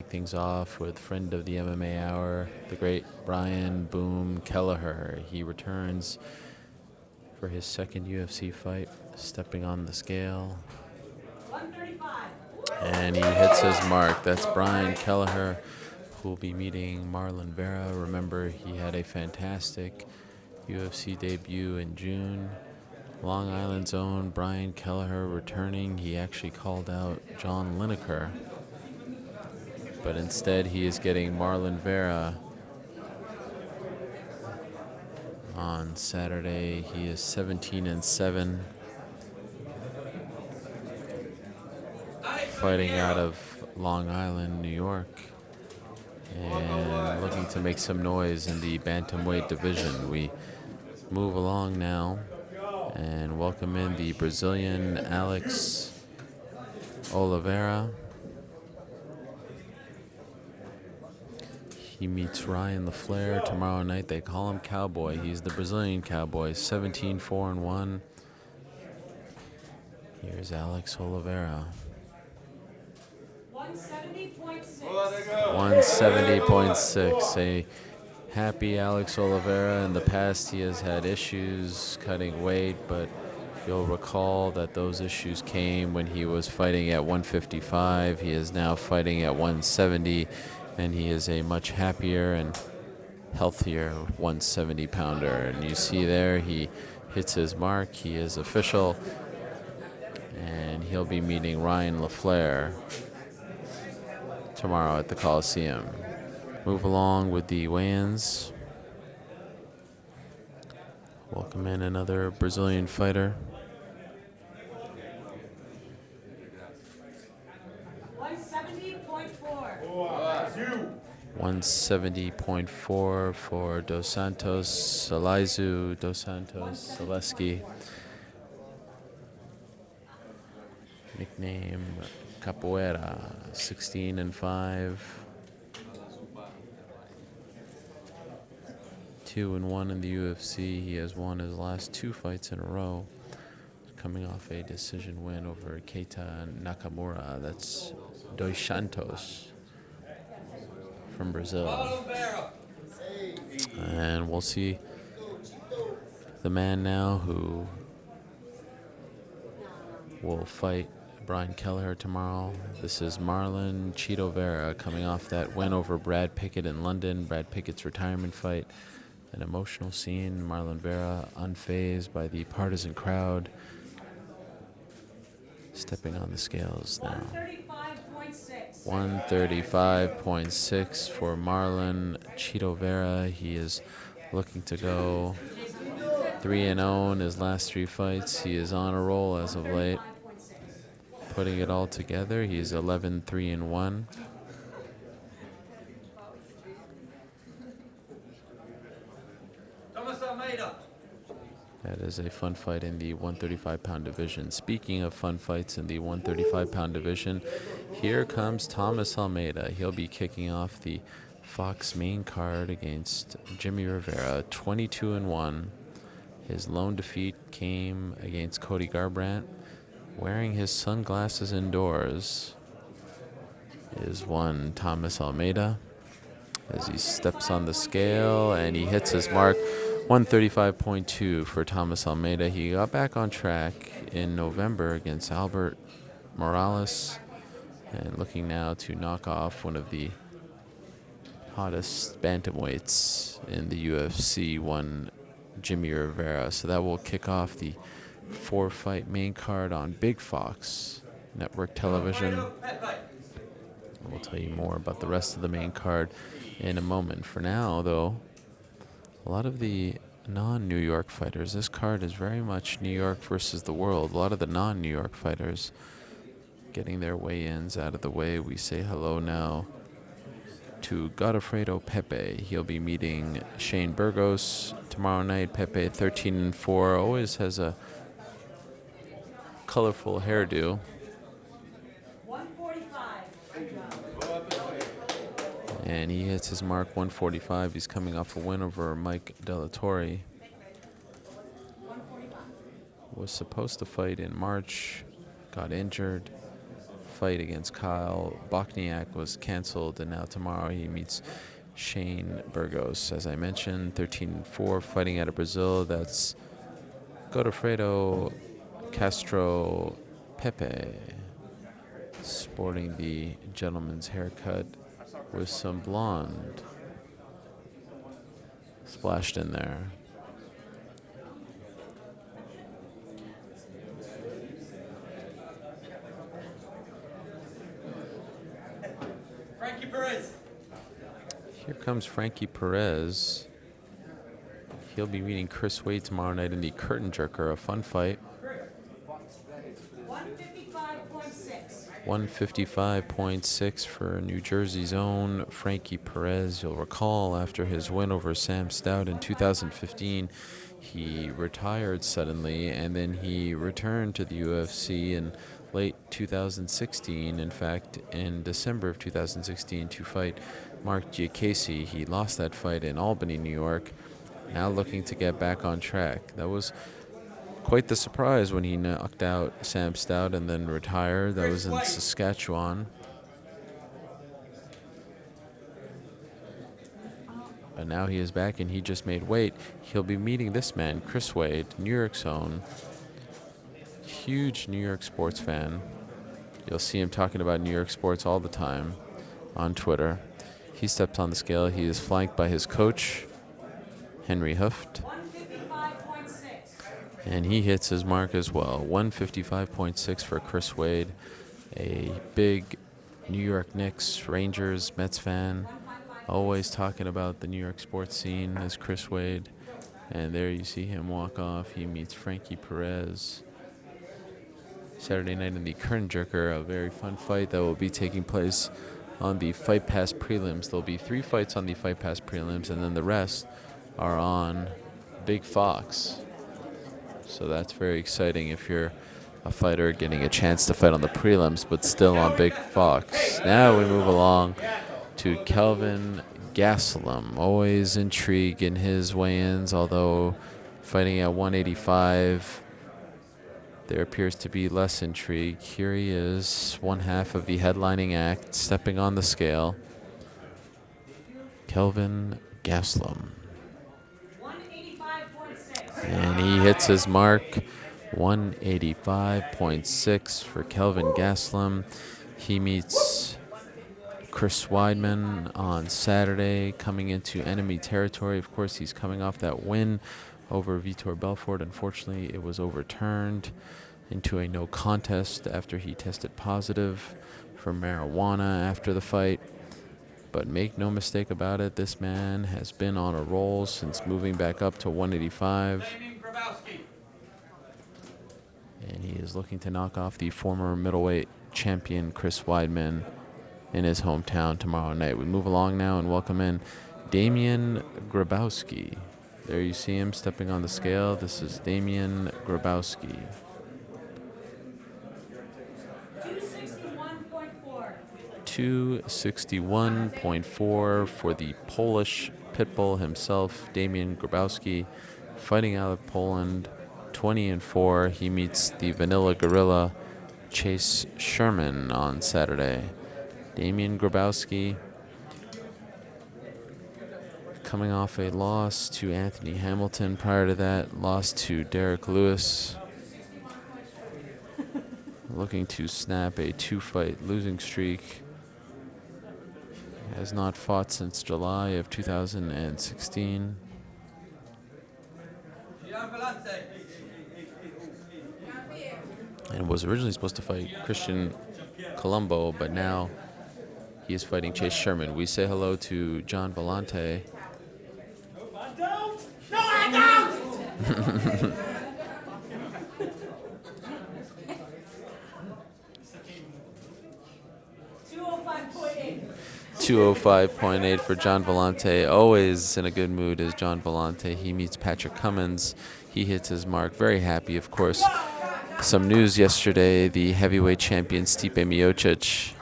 Things off with friend of the MMA Hour, the great Brian Boom Kelleher. He returns for his second UFC fight, stepping on the scale. 135. And he hits his mark. That's Brian Kelleher, who will be meeting Marlon Vera. Remember, he had a fantastic UFC debut in June. Long Island's own Brian Kelleher returning. He actually called out John Lineker, but instead he is getting Marlon Vera on Saturday. He is 17-7, fighting out of Long Island, New York, and looking to make some noise in the bantamweight division. We move along now and welcome in the Brazilian Alex Oliveira. He meets Ryan LaFleur tomorrow night. They call him Cowboy. He's the Brazilian Cowboy, 17-4-1. Here's Alex Oliveira. 170.6. 170.6. A happy Alex Oliveira. In the past, he has had issues cutting weight, but you'll recall that those issues came when he was fighting at 155. He is now fighting at 170, and he is a much happier and healthier 170-pounder. And you see there, he hits his mark. He is official, and he'll be meeting Ryan LaFleur tomorrow at the Coliseum. Move along with the weigh-ins. Welcome in another Brazilian fighter. 170.4 for Dos Santos, Elizu Dos Santos, Zaleski. Nickname Capoeira, 16-5. 2-1 in the UFC. He has won his last two fights in a row, coming off a decision win over Keita Nakamura. That's Dos Santos from Brazil. And we'll see the man now who will fight Brian Kelleher tomorrow. This is Marlon Chito Vera, coming off that win over Brad Pickett in London. Brad Pickett's retirement fight. An emotional scene. Marlon Vera unfazed by the partisan crowd. Stepping on the scales now. 135.6 for Marlon Chito Vera. He is looking to go 3-0 in his last three fights. He is on a roll as of late. Putting it all together, he's 11-3-1. That is a fun fight in the 135-pound division. Speaking of fun fights in the 135-pound division, here comes Thomas Almeida. He'll be kicking off the Fox main card against Jimmy Rivera, 22-1. His lone defeat came against Cody Garbrandt. Wearing his sunglasses indoors is one Thomas Almeida as he steps on the scale and he hits his mark. 135.2 for Thomas Almeida. He got back on track in November against Albert Morales, and looking now to knock off one of the hottest bantamweights in the UFC, one Jimmy Rivera. So that will kick off the 4-fight main card on Big Fox Network Television. We'll tell you more about the rest of the main card in a moment. For now, though, a lot of the non-New York fighters, this card is very much New York versus the world. A lot of the non-New York fighters getting their weigh-ins out of the way. We say hello now to Godofredo Pepe. He'll be meeting Shane Burgos tomorrow night. Pepe, 13-4, always has a colorful hairdo. And he hits his mark, 145. He's coming off a win over Mike Delatorre. Was supposed to fight in March, got injured, fight against Kyle Bochniak was canceled, and now tomorrow he meets Shane Burgos. As I mentioned, 13-4, fighting out of Brazil. That's Godofredo Castro Pepe, sporting the gentleman's haircut with some blonde splashed in there. Frankie Perez. Here comes Frankie Perez. He'll be meeting Chris Wade tomorrow night in the Curtain Jerker, a fun fight. 155.6. 155.6 for New Jersey's own Frankie Perez. You'll recall after his win over Sam Stout in 2015, he retired suddenly, and then he returned to the UFC in late 2016. In fact, in December of 2016, to fight Mark Giacchese. He lost that fight in Albany, New York. Now looking to get back on track. That was quite the surprise when he knocked out Sam Stout and then retired. That was in Saskatchewan. But now he is back, and he just made weight. He'll be meeting this man, Chris Wade, New York's own. Huge New York sports fan. You'll see him talking about New York sports all the time on Twitter. He steps on the scale. He is flanked by his coach, Henry Hooft. 155.6. And he hits his mark as well. 155.6 for Chris Wade, a big New York Knicks, Rangers, Mets fan. Always talking about the New York sports scene as Chris Wade. And there you see him walk off. He meets Frankie Perez. Saturday night in the Curtain Jerker, a very fun fight that will be taking place on the Fight Pass prelims. There'll be 3 fights on the Fight Pass prelims, and then the rest are on Big Fox. So that's very exciting if you're a fighter getting a chance to fight on the prelims, but still on Big Fox. Now we move along to Kelvin Gastelum. Always intrigue in his weigh-ins, although fighting at 185, there appears to be less intrigue. Here he is, one half of the headlining act, stepping on the scale. Kelvin Gastelum. 185.6. And he hits his mark, 185.6 for Kelvin Gastelum. He meets Chris Weidman on Saturday, coming into enemy territory. Of course, he's coming off that win over Vitor Belfort. Unfortunately, it was overturned into a no contest after he tested positive for marijuana after the fight. But make no mistake about it, this man has been on a roll since moving back up to 185. And he is looking to knock off the former middleweight champion Chris Weidman in his hometown tomorrow night. We move along now and welcome in Damian Grabowski. There you see him stepping on the scale. This is Damian Grabowski. 261.4. 261.4 for the Polish pitbull himself, Damian Grabowski, fighting out of Poland. 20-4. He meets the Vanilla Gorilla, Chase Sherman, on Saturday. Damian Grabowski coming off a loss to Anthony Hamilton. Prior to that, lost to Derek Lewis. Looking to snap a 2-fight losing streak. Has not fought since July of 2016. And was originally supposed to fight Christian Colombo, but now he is fighting Chase Sherman. We say hello to John Vellante. No, I don't! 205.8 for John Vellante. Always in a good mood is John Vellante. He meets Patrick Cummins. He hits his mark. Very happy, of course. Some news yesterday. The heavyweight champion Stipe Miocic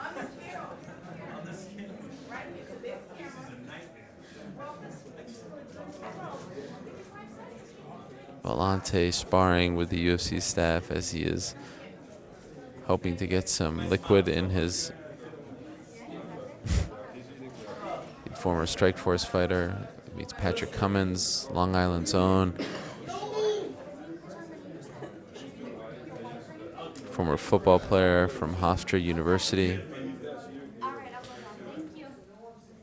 Vellante sparring with the UFC staff as he is hoping to get some liquid in his former Strikeforce fighter. Meets Patrick Cummins, Long Island's own. Former football player from Hofstra University.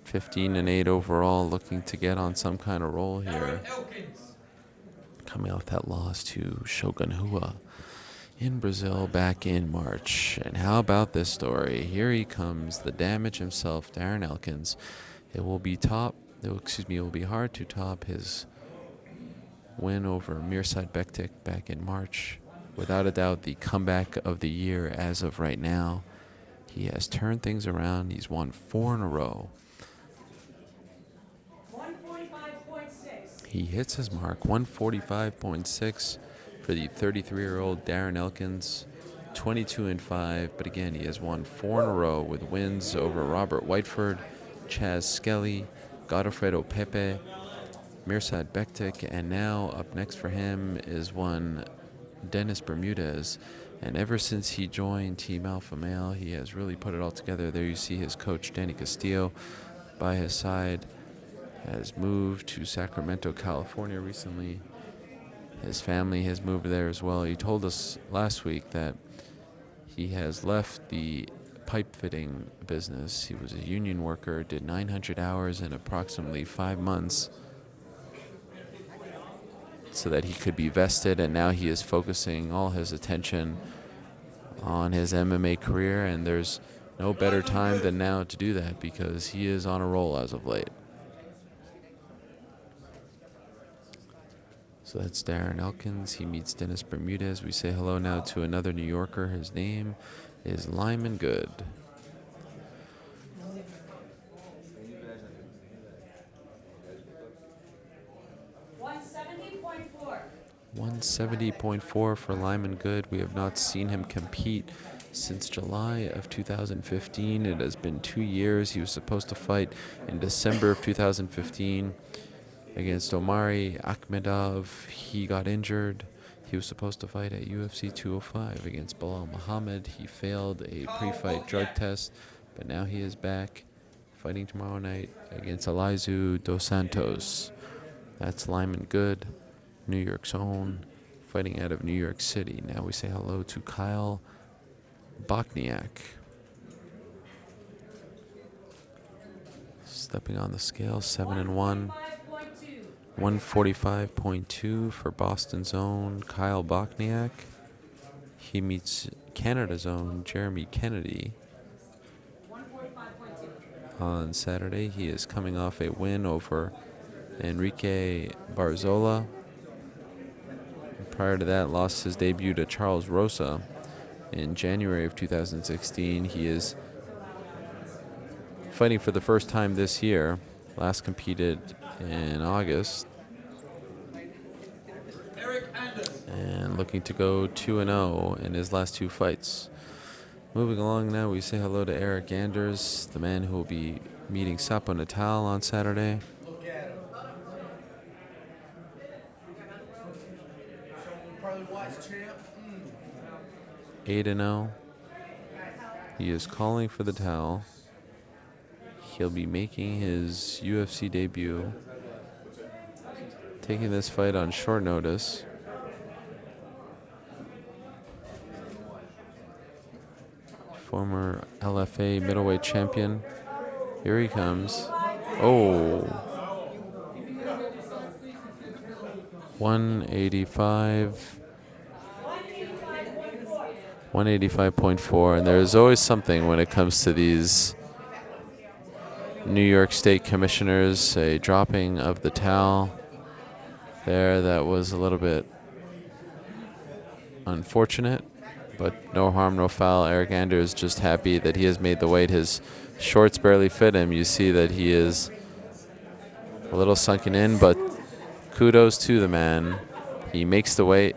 15-8 overall, looking to get on some kind of roll here. Coming off that loss to Shogun Rua in Brazil back in March. And how about this story? Here he comes, the damage himself, Darren Elkins. It will be hard to top his win over Mirsad Bektik back in March. Without a doubt, the comeback of the year as of right now. He has turned things around. He's won 4 in a row. 145.6. He hits his mark, 145.6 for the 33-year-old Darren Elkins, 22-5. But again, he has won 4 in a row with wins over Robert Whiteford, Chaz Skelly, Godofredo Pepe, Mirsad Bektik, and now up next for him is one Dennis Bermudez. And ever since he joined Team Alpha Male, he has really put it all together. There you see his coach, Danny Castillo, by his side. Has moved to Sacramento, California recently. His family has moved there as well. He told us last week that he has left the pipe fitting business. He was a union worker, did 900 hours in approximately 5 months so that he could be vested, and now he is focusing all his attention on his MMA career, and there's no better time than now to do that because he is on a roll as of late. So that's Darren Elkins. He meets Dennis Bermudez. We say hello now to another New Yorker. His name is Lyman Good. 170.4 for Lyman Good. We have not seen him compete since July of 2015. It has been 2 years. He was supposed to fight in December of 2015 against Omari Akhmedov. He got injured. He was supposed to fight at UFC 205 against Bilal Muhammad. He failed a pre-fight drug test, but now he is back fighting tomorrow night against Elizu Dos Santos. That's Lyman Good, New York's own, fighting out of New York City. Now we say hello to Kyle Bochniak. Stepping on the scale, 7-1. 145.2 for Boston's own Kyle Bochniak. He meets Canada's own Jeremy Kennedy on Saturday. He is coming off a win over Enrique Barzola. Prior to that, lost his debut to Charles Rosa in January of 2016. He is fighting for the first time this year. Last competed in August. And looking to go 2-0 in his last 2 fights. Moving along now, we say hello to Eric Anders, the man who will be meeting Sapo Natal on Saturday. 8-0. He is calling for the towel. He'll be making his UFC debut, taking this fight on short notice. Former LFA middleweight champion. Here he comes. Oh. 185. 185.4. And there's always something when it comes to these New York State commissioners, a dropping of the towel there that was a little bit unfortunate, but no harm, no foul. Eric Anders just happy that he has made the weight. His shorts barely fit him. You see that he is a little sunken in, but kudos to the man. He makes the weight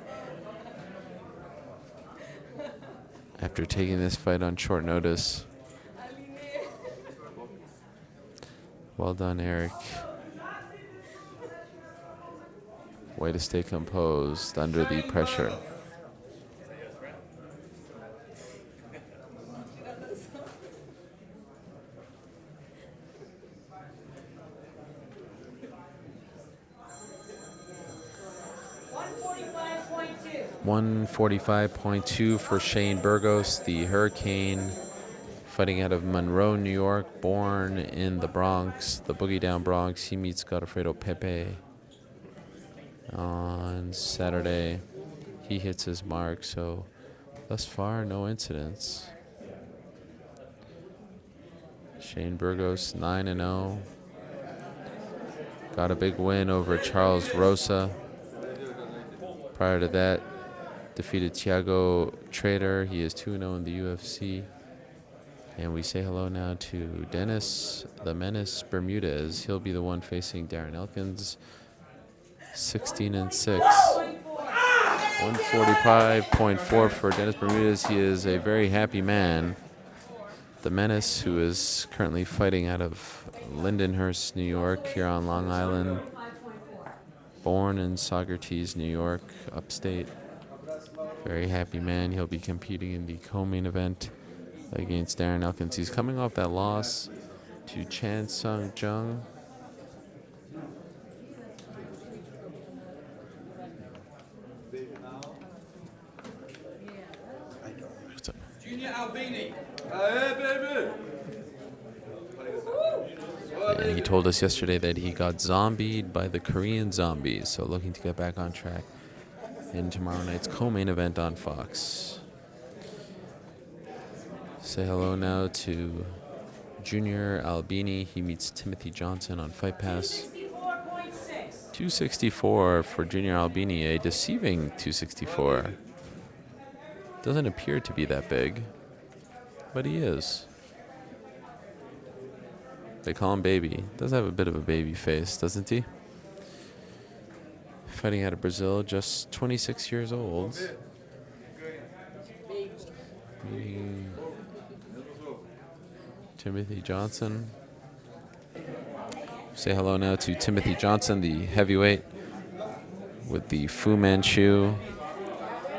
after taking this fight on short notice. Well done, Eric. Way to stay composed under the pressure. 145.2 for Shane Burgos, the Hurricane, fighting out of Monroe, New York, born in the Bronx, the Boogie Down Bronx. He meets Godofredo Pepe on Saturday. He hits his mark, so thus far, no incidents. Shane Burgos, 9-0. Got a big win over Charles Rosa. Prior to that, defeated Thiago Trader. He is 2-0 in the UFC. And we say hello now to Dennis the Menace Bermudez. He'll be the one facing Darren Elkins, 16-6. 145.4 for Dennis Bermudez. He is a very happy man. The Menace, who is currently fighting out of Lindenhurst, New York, here on Long Island. Born in Saugerties, New York, upstate. Very happy man. He'll be competing in the co-main event against Darren Elkins. He's coming off that loss to Chan Sung Jung. What's up? Junior Albini. And he told us yesterday that he got zombied by the Korean Zombies, so looking to get back on track in tomorrow night's co-main event on Fox. Say hello now to Junior Albini. He meets Timothy Johnson on Fight Pass. 264 for Junior Albini, a deceiving 264. Doesn't appear to be that big, but he is. They call him Baby. Does have a bit of a baby face, doesn't he? Fighting out of Brazil, just 26 years old. Meeting Timothy Johnson. Say hello now to Timothy Johnson, the heavyweight with the Fu Manchu.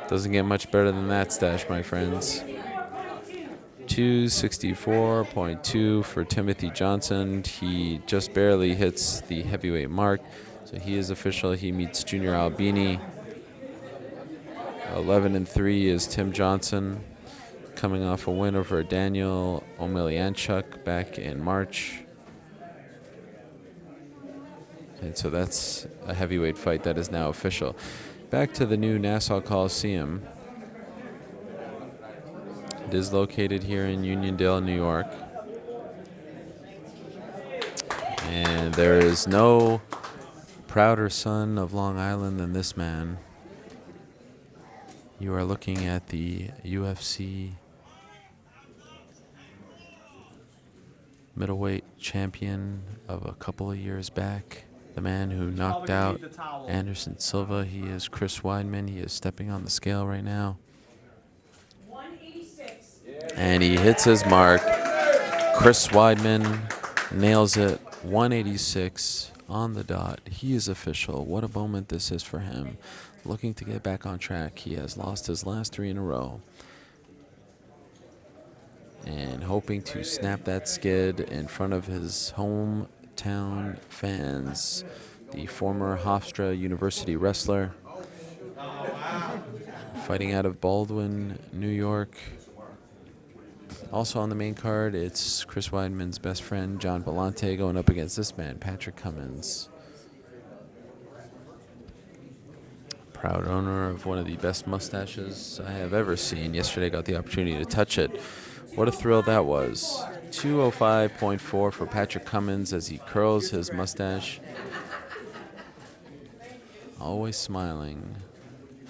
Doesn't get much better than that stash, my friends. 264.2 for Timothy Johnson. He just barely hits the heavyweight mark, so he is official. He meets Junior Albini. 11-3 is Tim Johnson, coming off a win over Daniel Omelianchuk back in March. And so that's a heavyweight fight that is now official. Back to the new Nassau Coliseum. It is located here in Uniondale, New York. And there is no prouder son of Long Island than this man. You are looking at the UFC middleweight champion of a couple of years back. The man who knocked out Anderson Silva. He is Chris Weidman. He is stepping on the scale right now. And he hits his mark. Chris Weidman nails it. 186 on the dot. He is official. What a moment this is for him. Looking to get back on track. He has lost his last 3 in a row. And hoping to snap that skid in front of his hometown fans. The former Hofstra University wrestler. Fighting out of Baldwin, New York. Also on the main card, it's Chris Weidman's best friend, John Vellante, going up against this man, Patrick Cummins. Proud owner of one of the best mustaches I have ever seen. Yesterday got the opportunity to touch it. What a thrill that was. 205.4 for Patrick Cummins as he curls his mustache. Always smiling.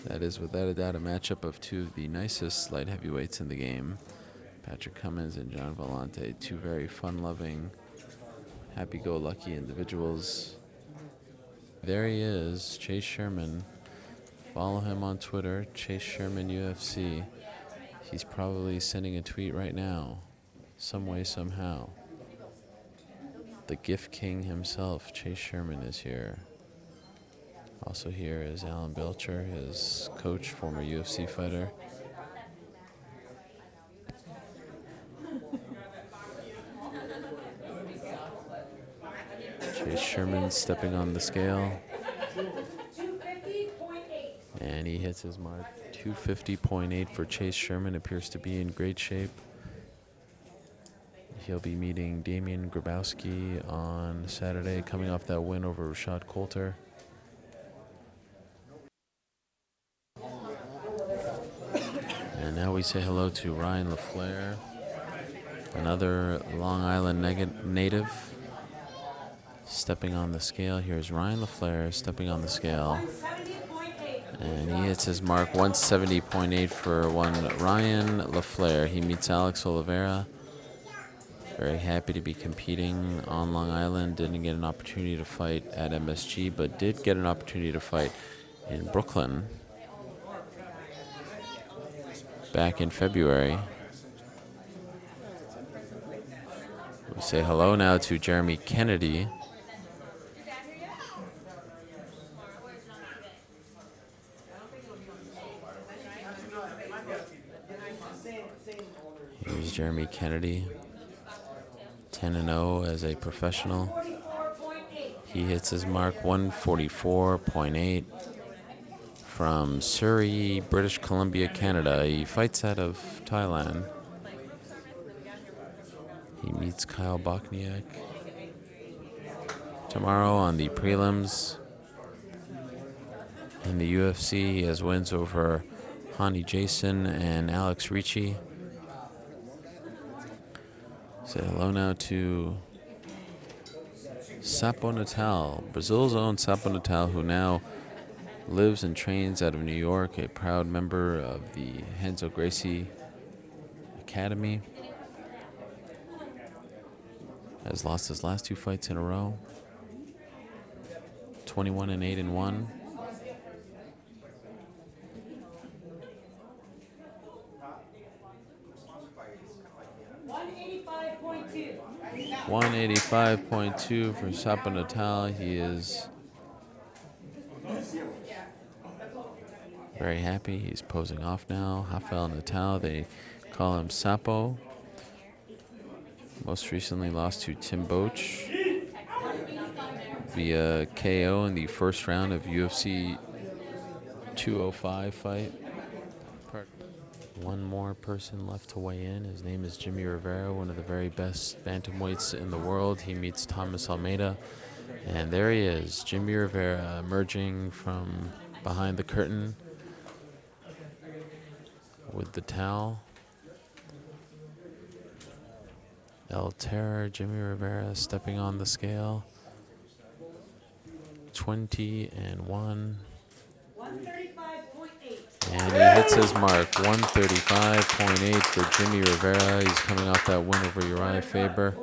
That is without a doubt a matchup of two of the nicest light heavyweights in the game. Patrick Cummins and John Vellante, two very fun-loving, happy-go-lucky individuals. There he is, Chase Sherman. Follow him on Twitter, Chase Sherman UFC. He's probably sending a tweet right now, some way, somehow. The gift king himself, Chase Sherman, is here. Also here is Alan Belcher, his coach, former UFC fighter. Chase Sherman stepping on the scale. And he hits his mark. 250.8 for Chase Sherman. Appears to be in great shape. He'll be meeting Damian Grabowski on Saturday, coming off that win over Rashad Coulter. And now we say hello to Ryan LaFleur, another Long Island native, stepping on the scale. Here's Ryan LaFleur stepping on the scale. 170.8. And he hits his mark, 170.8 for one Ryan LaFleur. He meets Alex Oliveira. Very happy to be competing on Long Island. Didn't get an opportunity to fight at MSG, but did get an opportunity to fight in Brooklyn back in February. We say hello now to Jeremy Kennedy. Here's Jeremy Kennedy, 10-0 as a professional. 44.8. He hits his mark, 144.8 from Surrey, British Columbia, Canada. He fights out of Thailand. He meets Kyle Bochniak tomorrow on the prelims. In the UFC, he has wins over Hani Jason and Alex Ricci. Say hello now to Sapo Natal, Brazil's own Sapo Natal, who now lives and trains out of New York, a proud member of the Renzo Gracie Academy. Has lost his last two fights in a row. 21-8-1. 185.2. 185.2 for Sapo Natal. He is very happy. He's posing off now. Rafael Natal, they call him Sapo. Most recently lost to Tim Boach via KO in the first round of UFC 205 fight. One more person left to weigh in. His name is Jimmy Rivera, one of the very best bantamweights in the world. He meets Thomas Almeida. And there he is, Jimmy Rivera, emerging from behind the curtain with the towel. El Terror, Jimmy Rivera, stepping on the scale. 20-1. 135.8. And he hits his mark, 135.8 for Jimmy Rivera. He's coming off that win over Uriah Faber.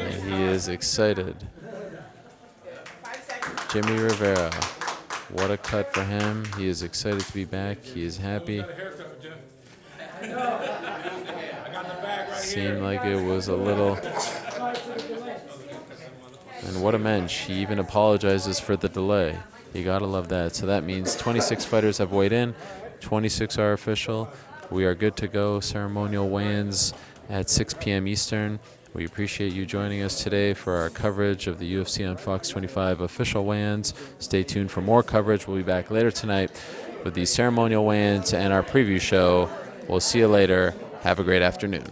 And he is excited. Jimmy Rivera, what a cut for him. He is excited to be back. He is happy. Seemed like it was a little... And what a mensch. He even apologizes for the delay. You gotta love that. So that means 26 fighters have weighed in. 26 are official. We are good to go. Ceremonial weigh-ins at 6 p.m. Eastern. We appreciate you joining us today for our coverage of the UFC on Fox 25 official weigh-ins. Stay tuned for more coverage. We'll be back later tonight with the ceremonial weigh-ins and our preview show. We'll see you later. Have a great afternoon.